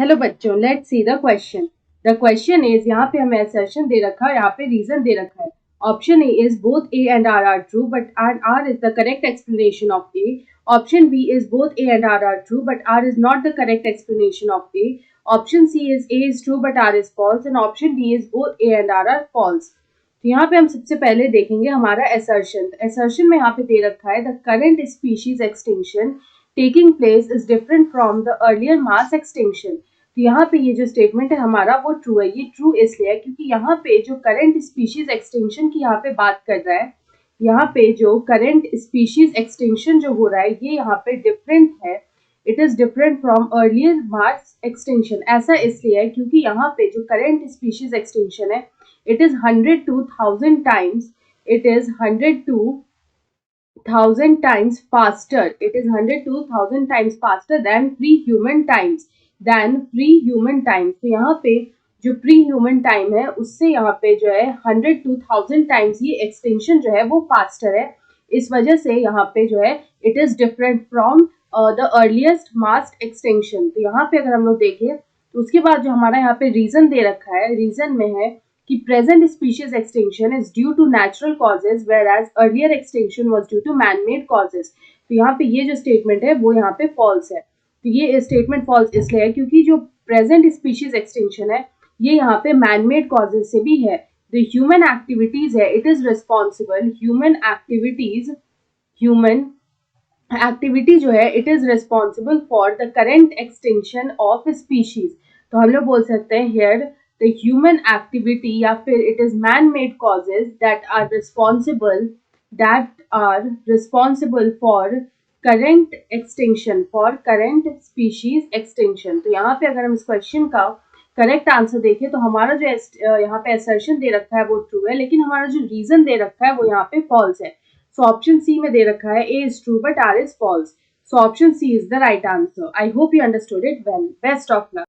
Hello बच्चों, let's see the question. The question is, यहाँ पे हमें असर्शन दे रखा है, यहाँ पे रीजन दे रखा है। Option A is both A and R true but R is the correct explanation of A. Option B is both A and R true but R is not the correct explanation of A. Option C is A is true but R is false and option D is both A and R false. तो यहाँ पे हम सबसे पहले देखेंगे हमारा assertion. Assertion में यहाँ पे दे रखा है the current species extinction taking place is different from the earlier mass extinction. तो यहाँ पे ये जो स्टेटमेंट है हमारा वो ट्रू है। ये ट्रू इसलिए है क्योंकि यहाँ पे जो करंट स्पीशीज एक्सटिंक्शन की यहाँ पे बात कर रहा है, यहाँ पे जो करंट स्पीशीज एक्सटिंक्शन जो हो रहा है ये यहाँ पे डिफरेंट है। It is different from earlier mass extinction. ऐसा इसलिए है क्योंकि यहाँ पे जो करंट स्पीशीज एक्सटिंक्शन है it is 100 to 1000 times, it is 100 to 1000 times faster, it is 100 to 1000 times faster than pre-human times, तो यहाँ पे जो प्री ह्यूमन टाइम है उससे यहाँ पे जो है 100 to 1000 टाइम्स ये एक्सटेंशन जो है वो फास्टर है। इस वजह से यहाँ पे जो है it is different from the earliest mass extension. तो यहाँ पे अगर हम लोग देखें तो उसके बाद जो हमारा यहाँ पे रीजन दे रखा है, रीजन में है कि present species extinction is due to natural causes whereas earlier extinction was due to man-made causes। तो यहाँ पे ये जो स्टेटमेंट है वो यहाँ पे फॉल्स है। तो ये स्टेटमेंट फॉल्स इसलिए है क्योंकि जो present species extinction है ये यहाँ पे man-made causes से भी है। The human activities है, it is responsible, human activity जो है it is responsible for the current extinction of species। तो हम लोग बोल सकते हैं here the human activity या फिर it is man-made causes that are responsible for current extinction, for current species extinction। तो यहाँ पे अगर हम इस क्वेश्चन का करेक्ट आंसर देखें तो हमारा जो यहाँ पे असर्शन दे रखा है वो ट्रू है, लेकिन हमारा जो रीजन दे रखा है वो यहाँ पे फॉल्स है। सो ऑप्शन सी में दे रखा है A is true but R is false. So option C is the right answer. I hope you understood it well. Best of luck.